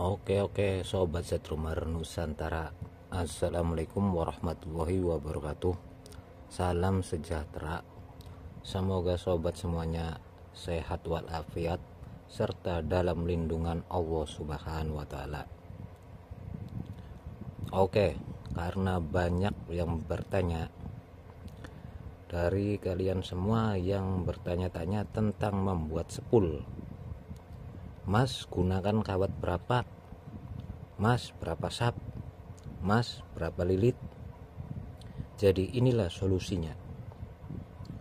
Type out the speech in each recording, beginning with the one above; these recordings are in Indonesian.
Oke Sobat Setrumer Nusantara, Assalamualaikum warahmatullahi wabarakatuh. Salam sejahtera. Semoga sobat semuanya sehat walafiat serta dalam lindungan Allah Subhanahu wa taala. Oke, karena banyak yang bertanya dari kalian semua yang bertanya-tanya tentang membuat sepul. Mas, gunakan kawat berapa? Mas, berapa sap? Mas, berapa lilit? Jadi inilah solusinya.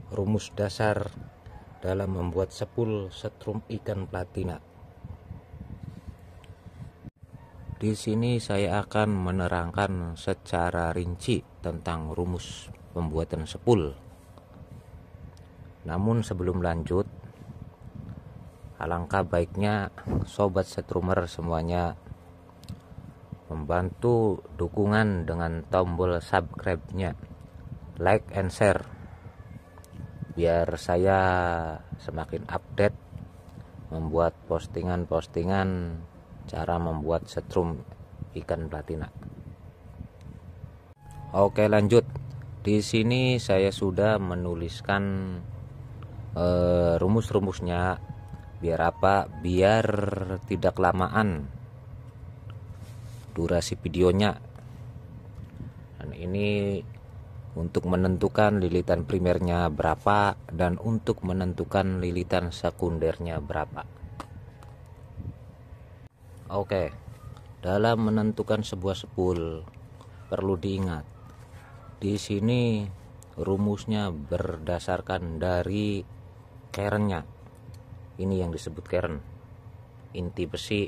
Rumus dasar dalam membuat sepul setrum ikan platina. Di sini saya akan menerangkan secara rinci tentang rumus pembuatan sepul. Namun sebelum lanjut, alangkah baiknya sobat setrumer semuanya membantu dukungan dengan tombol subscribe-nya, like and share, biar saya semakin update membuat postingan-postingan cara membuat setrum ikan platina. Oke, lanjut. Di sini saya sudah menuliskan rumus-rumusnya. Biar apa? Biar tidak kelamaan durasi videonya. Dan ini untuk menentukan lilitan primernya berapa dan untuk menentukan lilitan sekundernya berapa. Oke, dalam menentukan sebuah sepul perlu diingat, di sini rumusnya berdasarkan dari kerennya. Ini yang disebut keren, inti besi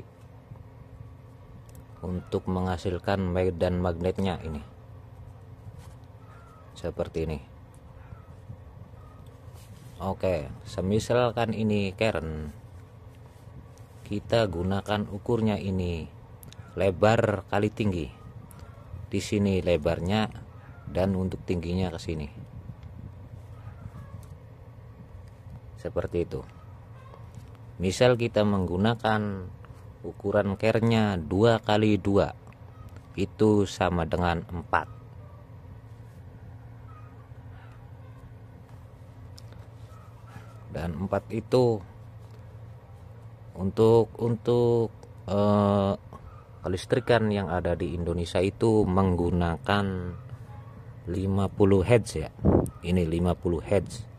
untuk menghasilkan medan magnetnya. Ini seperti ini. Oke, semisalkan ini keren, kita gunakan ukurnya ini lebar kali tinggi. Di sini lebarnya dan untuk tingginya ke sini. Seperti itu. Misal kita menggunakan ukuran kernya 2 kali 2, itu sama dengan 4. Dan 4 itu untuk kelistrikan yang ada di Indonesia itu menggunakan 50 Hz ya. Ini 50 Hz.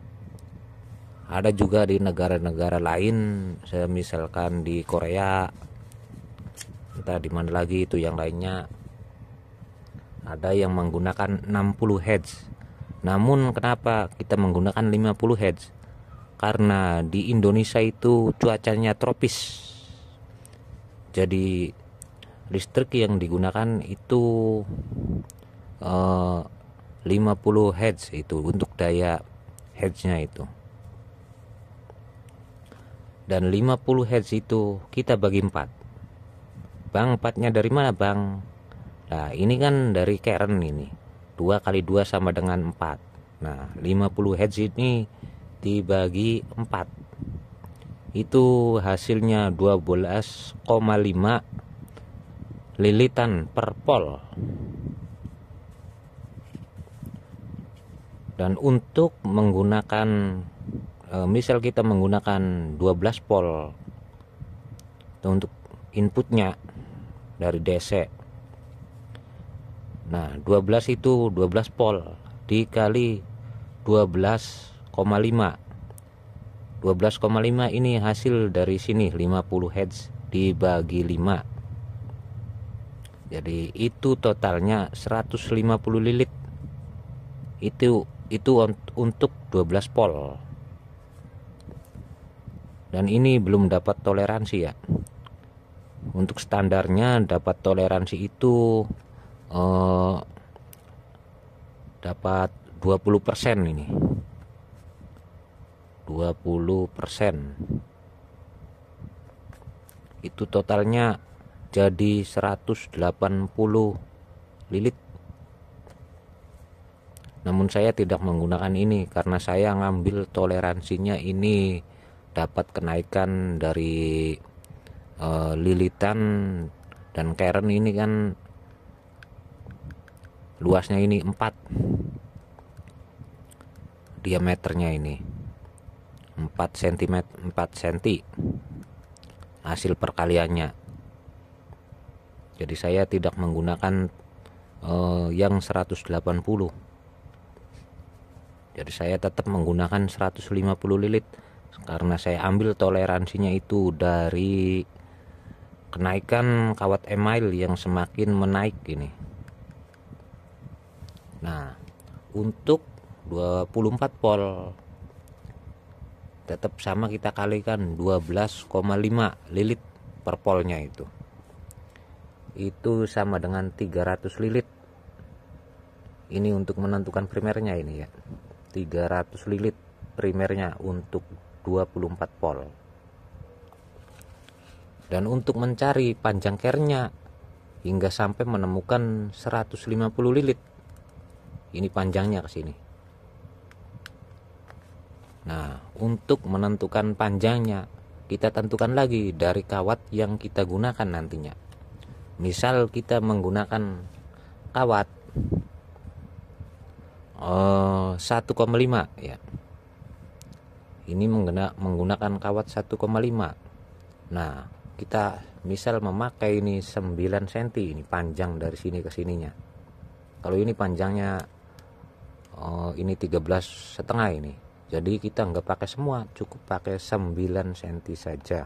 Ada juga di negara-negara lain, misalkan di Korea, entah di mana lagi itu yang lainnya, ada yang menggunakan 60 Hz. Namun kenapa kita menggunakan 50 Hz? Karena di Indonesia itu cuacanya tropis. Jadi listrik yang digunakan itu 50 Hz itu untuk daya Hz-nya itu. Dan 50 Hz itu kita bagi 4. Bang, 4-nya dari mana bang? Nah, ini kan dari keren ini. 2 kali 2 sama dengan 4. Nah, 50 Hz ini dibagi 4. Itu hasilnya 12,5 lilitan per pol. Dan untuk menggunakan misal kita menggunakan 12 pol untuk inputnya dari DC. Nah, 12 itu 12 pol dikali 12,5. 12,5 ini hasil dari sini 50 Hz dibagi 5. Jadi itu totalnya 150 lilit. Itu untuk 12 pol. Dan ini belum dapat toleransi ya. Untuk standarnya dapat toleransi itu dapat 20% ini. 20%. Itu totalnya jadi 180 lilit. Namun saya tidak menggunakan ini karena saya ngambil toleransinya ini dapat kenaikan dari lilitan Dan keren ini kan luasnya ini 4, diameternya ini 4 cm 4 cm hasil perkaliannya. Jadi saya tidak menggunakan yang 180, jadi saya tetap menggunakan 150 lilit karena saya ambil toleransinya itu dari kenaikan kawat email yang semakin menaik ini. Nah, untuk 24 pol tetap sama, kita kalikan 12,5 lilit per polnya, itu sama dengan 300 lilit. Ini untuk menentukan primernya ini ya, 300 lilit primernya untuk 24 pol. Dan untuk mencari panjang kernya hingga sampai menemukan 150 lilit, ini panjangnya ke sini. Nah, untuk menentukan panjangnya kita tentukan lagi dari kawat yang kita gunakan nantinya. Misal kita menggunakan kawat 1,5 ya. Ini menggunakan kawat 1,5. Nah, kita misal memakai ini 9 cm, ini panjang dari sini ke sininya. Kalau ini panjangnya ini 13,5 ini. Jadi kita nggak pakai semua, cukup pakai 9 cm saja.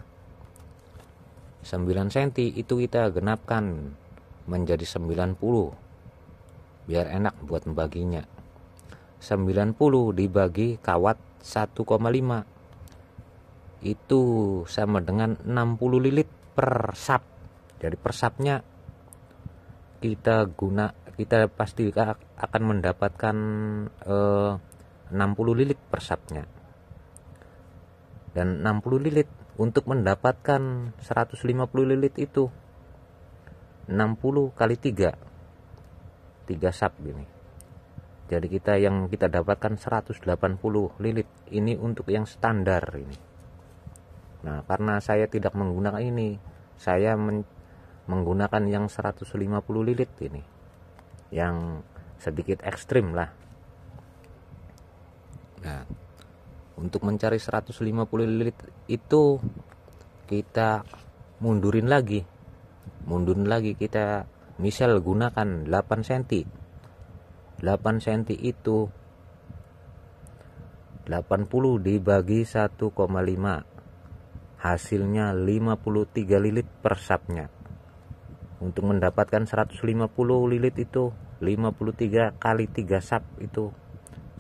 9 cm itu kita genapkan menjadi 90, biar enak buat membaginya. 90 dibagi kawat 1,5 itu sama dengan 60 lilit per sap. Jadi per sapnya kita pasti akan mendapatkan 60 lilit per sapnya. Dan 60 lilit untuk mendapatkan 150 lilit itu 60 kali 3 sap ini. Jadi yang kita dapatkan 180 lilit. Ini untuk yang standar ini. Nah, karena saya tidak menggunakan ini, saya menggunakan yang 150 lilit ini, yang sedikit ekstrim lah. Nah, untuk mencari 150 lilit itu kita mundurin lagi kita misal gunakan 8 cm. 8 cm itu 80 dibagi 1,5, hasilnya 53 lilit per sapnya. Untuk mendapatkan 150 lilit itu 53 kali 3 sap itu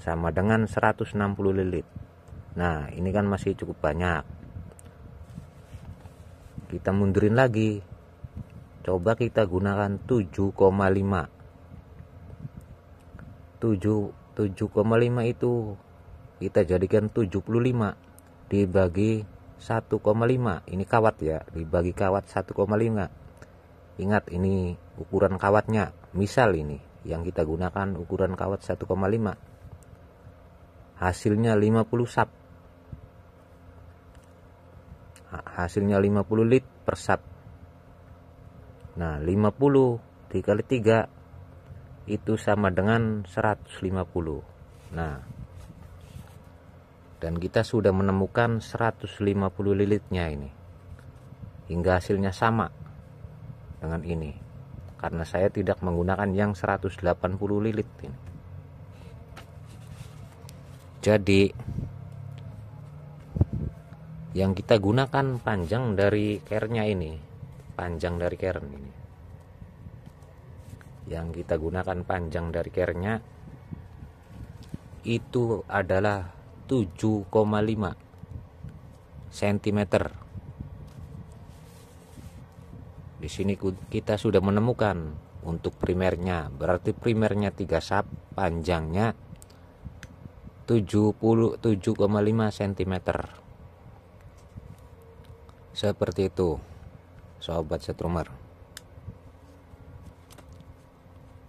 sama dengan 160 lilit. Nah, ini kan masih cukup banyak. Kita mundurin lagi. Coba kita gunakan 7,5. 7,5 itu kita jadikan 75 dibagi 1,5. Ini kawat ya, dibagi kawat 1,5. Ingat, ini ukuran kawatnya. Misal ini yang kita gunakan ukuran kawat 1,5. Hasilnya 50 sap. Hasilnya 50 lit per sap. Nah, 50 dikali 3 itu sama dengan 150. Nah, dan kita sudah menemukan 150 lilitnya ini. Hingga hasilnya sama dengan ini. Karena saya tidak menggunakan yang 180 lilit ini. Jadi yang kita gunakan panjang dari kernya ini, yang kita gunakan panjang dari kernya itu adalah 7,5 cm. Di sini kita sudah menemukan untuk primernya, berarti primernya 3 sap, panjangnya 77,5 cm. Seperti itu, sobat setrumer.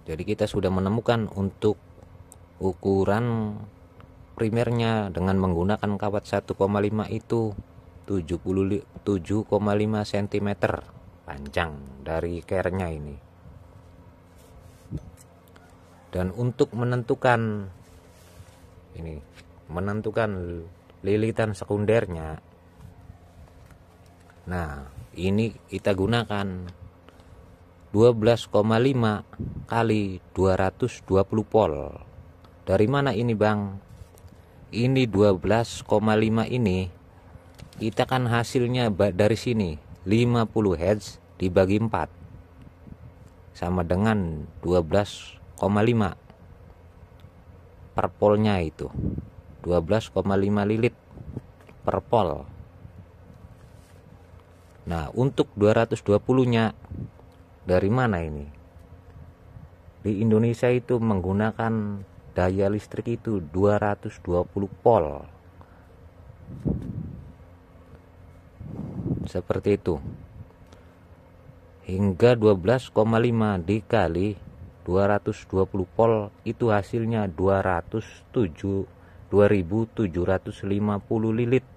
Jadi kita sudah menemukan untuk ukuran primernya dengan menggunakan kawat 1,5 itu 77,5 cm panjang dari care-nya ini. Dan untuk menentukan lilitan sekundernya, nah ini kita gunakan 12,5 kali 220 volt. Dari mana ini bang? Ini 12,5 ini kita kan hasilnya dari sini 50 Hz dibagi 4 sama dengan 12,5 per polnya, itu 12,5 lilit per pol. Nah untuk 220 nya dari mana ini? Di Indonesia itu menggunakan daya listrik itu 220 volt. Seperti itu. Hingga 12,5 dikali 220 volt itu hasilnya 2750 lilit.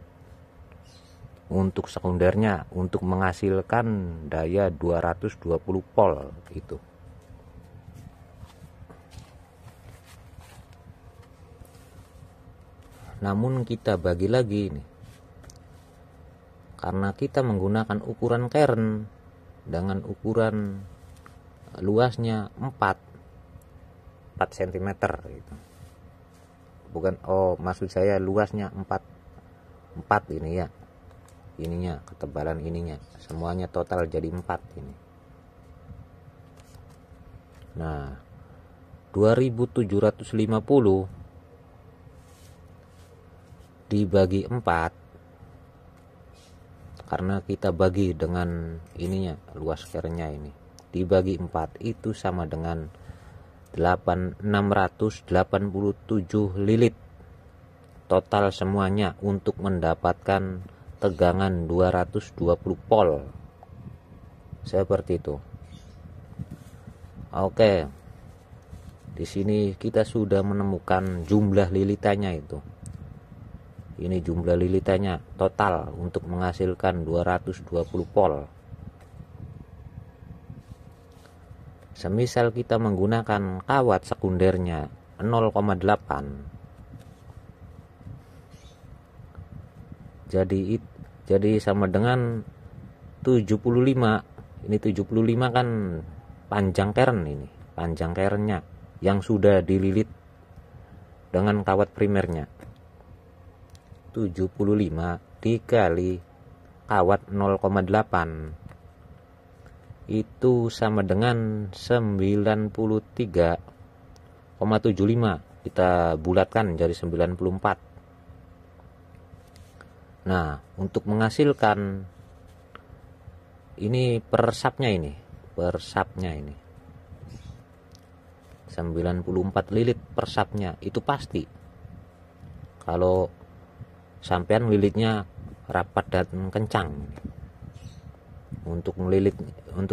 Untuk sekundernya untuk menghasilkan daya 220 volt itu. Namun kita bagi lagi nih, karena kita menggunakan ukuran kern dengan ukuran luasnya 4 cm gitu. Bukan, maksud saya luasnya 4 ini ya, ininya ketebalan ininya semuanya total jadi 4 ini. Nah 2750 dibagi 4, karena kita bagi dengan ininya luas kernya ini dibagi 4 itu sama dengan 687 lilit total semuanya untuk mendapatkan tegangan 220 volt. Seperti itu. Oke. Di sini kita sudah menemukan jumlah lilitannya itu. Ini jumlah lilitannya total untuk menghasilkan 220 volt. Semisal kita menggunakan kawat sekundernya 0,8, jadi sama dengan 75. Ini 75 kan panjang kern, ini panjang kernnya yang sudah dililit dengan kawat primernya. 75 dikali kawat 0,8 itu sama dengan 93,75. Kita bulatkan jadi 94. Nah untuk menghasilkan ini persapnya ini 94 lilit persapnya itu pasti. Kalau sampean lilitnya rapat dan kencang, untuk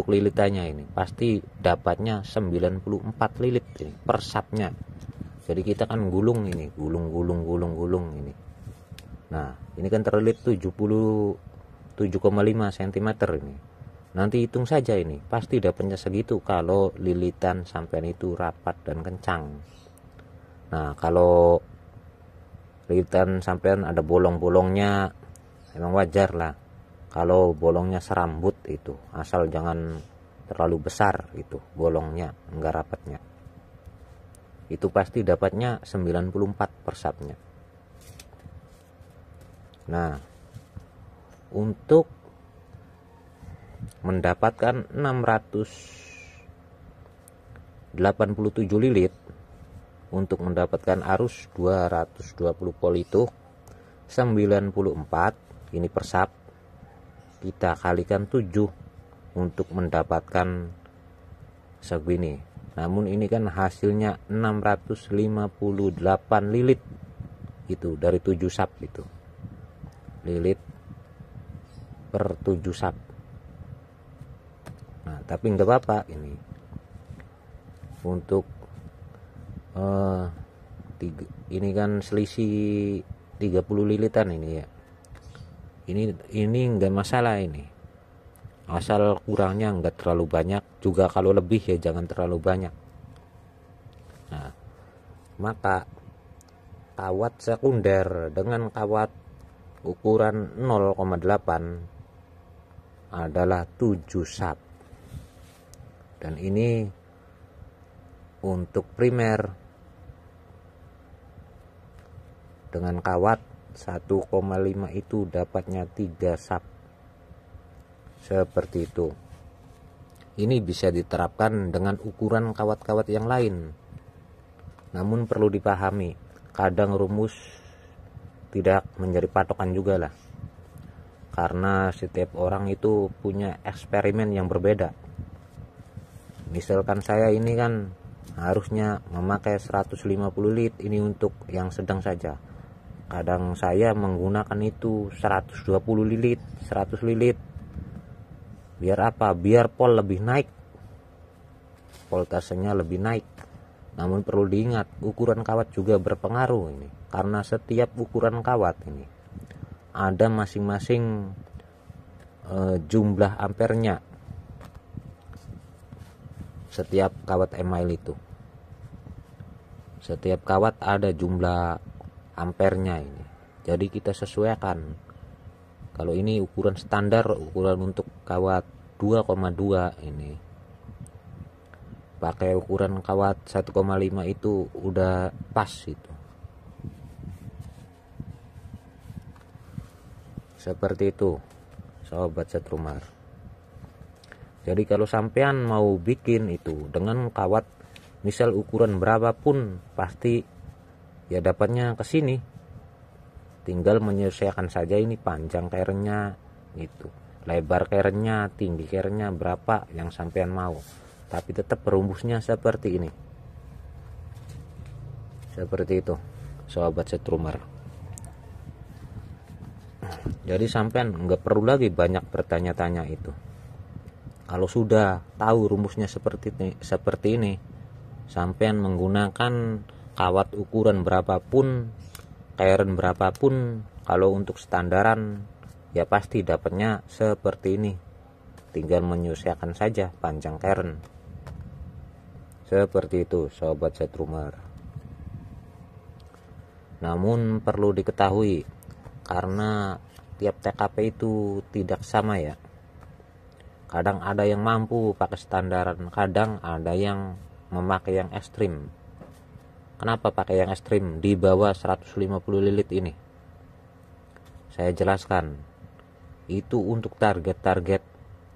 lilitannya ini pasti dapatnya 94 lilit ini persapnya. Jadi kita kan gulung ini, gulung ini. Nah ini kan terlilit 77,5 cm ini. Nanti hitung saja ini, pasti dapatnya segitu kalau lilitan sampean itu rapat dan kencang. Nah kalau lilitan sampean ada bolong-bolongnya, emang wajar lah kalau bolongnya serambut itu, asal jangan terlalu besar itu bolongnya, enggak rapatnya. Itu pasti dapatnya 94 persapnya. Nah untuk mendapatkan 687 lilit untuk mendapatkan arus 220 volt itu 94 ini persap, kita kalikan 7 untuk mendapatkan segini. Namun ini kan hasilnya 658 lilit itu dari 7 sap itu, lilit per 7 sap. Nah tapi enggak apa-apa ini untuk ini kan selisih 30 lilitan ini ya. Ini enggak masalah ini. asal kurangnya nggak terlalu banyak, juga kalau lebih ya jangan terlalu banyak. Nah, maka kawat sekunder dengan kawat ukuran 0,8 adalah 7 sub, dan ini untuk primer dengan kawat 1,5 itu dapatnya 3 sub, seperti itu. Ini bisa diterapkan dengan ukuran kawat-kawat yang lain, namun perlu dipahami kadang rumus tidak menjadi patokan juga lah, karena setiap orang itu punya eksperimen yang berbeda. Misalkan saya ini kan harusnya memakai 150 lit, ini untuk yang sedang saja. Kadang saya menggunakan itu 120 lilit, 100 lilit. Biar apa? Biar pol lebih naik, voltasenya lebih naik. Namun perlu diingat, ukuran kawat juga berpengaruh ini, karena setiap ukuran kawat ini ada masing-masing jumlah ampernya. Setiap kawat email itu, setiap kawat ada jumlah ampernya ini. Jadi kita sesuaikan. Kalau ini ukuran standar, ukuran untuk kawat 2,2 ini, pakai ukuran kawat 1,5 itu udah pas itu. Seperti itu sobat setrumar. Jadi kalau sampean mau bikin itu dengan kawat misal ukuran berapapun, pasti ya dapatnya ke sini. Tinggal menyesuaikan saja ini panjang kerennya itu, lebar kerennya, tinggi kerennya berapa yang sampean mau. Tapi tetap rumusnya seperti ini. Seperti itu sobat setrumar. Jadi sampean nggak perlu lagi banyak bertanya-tanya itu. Kalau sudah tahu rumusnya seperti ini, sampean menggunakan kawat ukuran berapapun, keren berapapun, kalau untuk standaran ya pasti dapatnya seperti ini. Tinggal menyesuaikan saja panjang keren. Seperti itu sobat setrumar. Namun perlu diketahui, karena tiap TKP itu tidak sama ya. Kadang ada yang mampu pakai standaran, kadang ada yang memakai yang ekstrim. Kenapa pakai yang ekstrim di bawah 150 lilit ini? Saya jelaskan. Itu untuk target-target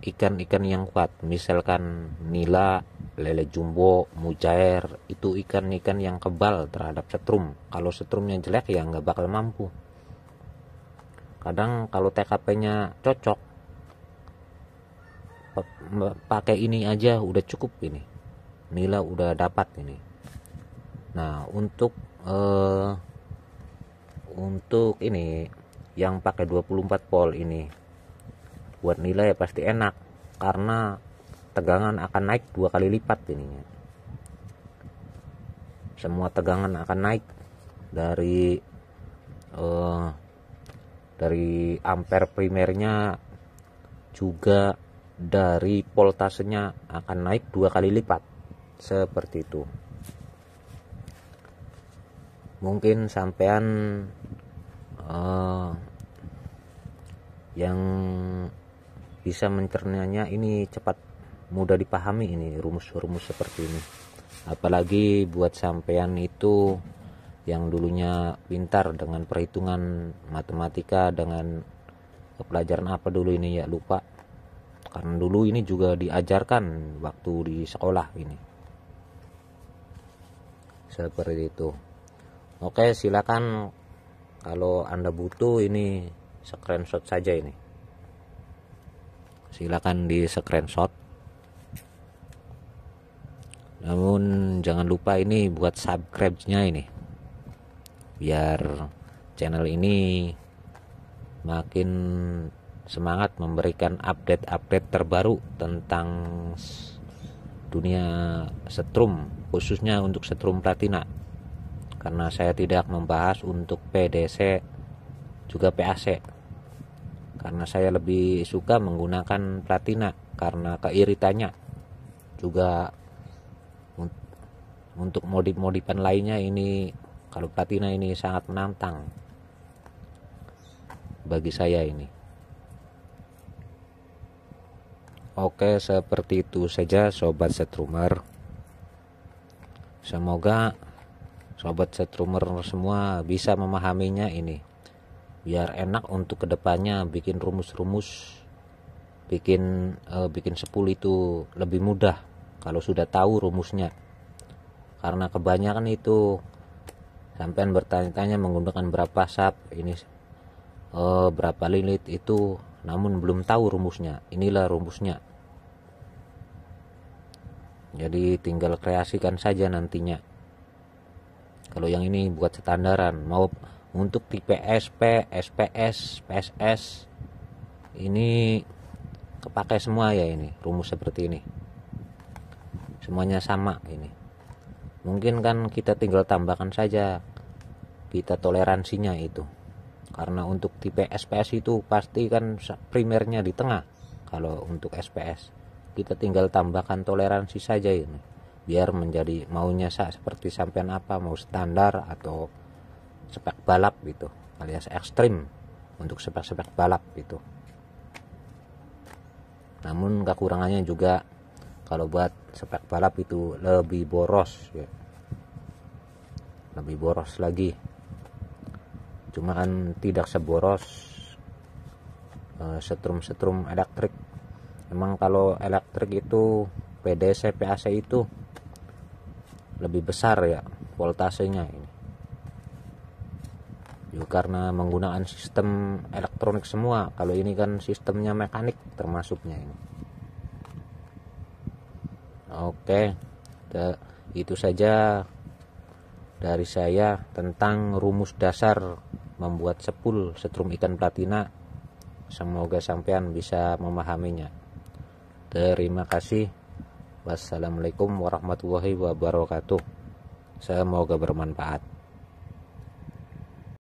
ikan-ikan yang kuat. Misalkan nila, lele jumbo, mujair, itu ikan-ikan yang kebal terhadap setrum. Kalau setrumnya jelek ya nggak bakal mampu. Kadang kalau TKP-nya cocok, pakai ini aja udah cukup ini. Nila udah dapat ini. Nah, untuk ini yang pakai 24 volt ini buat nila ya pasti enak, karena tegangan akan naik 2 kali lipat ininya. Semua tegangan akan naik dari ampere primernya, juga dari voltasenya akan naik 2 kali lipat. Seperti itu. Mungkin sampean yang bisa mencernanya ini cepat, mudah dipahami ini rumus-rumus seperti ini. Apalagi buat sampean itu yang dulunya pintar dengan perhitungan matematika, dengan pelajaran apa dulu ini ya lupa, karena dulu ini juga diajarkan waktu di sekolah ini. Seperti itu. Oke, silakan kalau Anda butuh ini screenshot saja ini. Silakan di screenshot. Namun jangan lupa ini buat subscribe-nya ini, biar channel ini makin semangat memberikan update-update terbaru tentang dunia setrum, khususnya untuk setrum platina. Karena saya tidak membahas untuk PDC juga PAC, karena saya lebih suka menggunakan platina karena keiritannya. Juga untuk modif-modifan lainnya ini, kalau platina ini sangat menantang bagi saya ini. Oke, seperti itu saja sobat setrumer. Semoga sobat setrumer semua bisa memahaminya ini, biar enak untuk kedepannya bikin rumus-rumus, bikin sepul itu lebih mudah kalau sudah tahu rumusnya. Karena kebanyakan itu sampean bertanya-tanya menggunakan berapa sap ini, berapa lilit itu, namun belum tahu rumusnya. Inilah rumusnya, jadi tinggal kreasikan saja nantinya. Kalau yang ini buat standaran, mau untuk tipe SP, SPS, PSS ini kepakai semua ya, ini rumus seperti ini semuanya sama ini. Mungkin kan kita tinggal tambahkan saja kita toleransinya itu, karena untuk tipe SPS itu pasti kan primernya di tengah. Kalau untuk SPS kita tinggal tambahkan toleransi saja ini, biar menjadi maunya seperti sampean apa, mau standar atau spek balap gitu, alias ekstrim untuk spek-spek balap itu. Namun kekurangannya juga kalau buat spek balap itu lebih boros ya, lebih boros lagi. Cuma kan tidak seboros setrum elektrik. Emang kalau elektrik itu PDC PAC itu lebih besar ya voltasenya ini, juga karena menggunakan sistem elektronik semua. Kalau ini kan sistemnya mekanik termasuknya ini. Oke, itu saja dari saya tentang rumus dasar membuat sepul setrum ikan platina. Semoga sampean bisa memahaminya. Terima kasih. Wassalamualaikum warahmatullahi wabarakatuh. Semoga bermanfaat.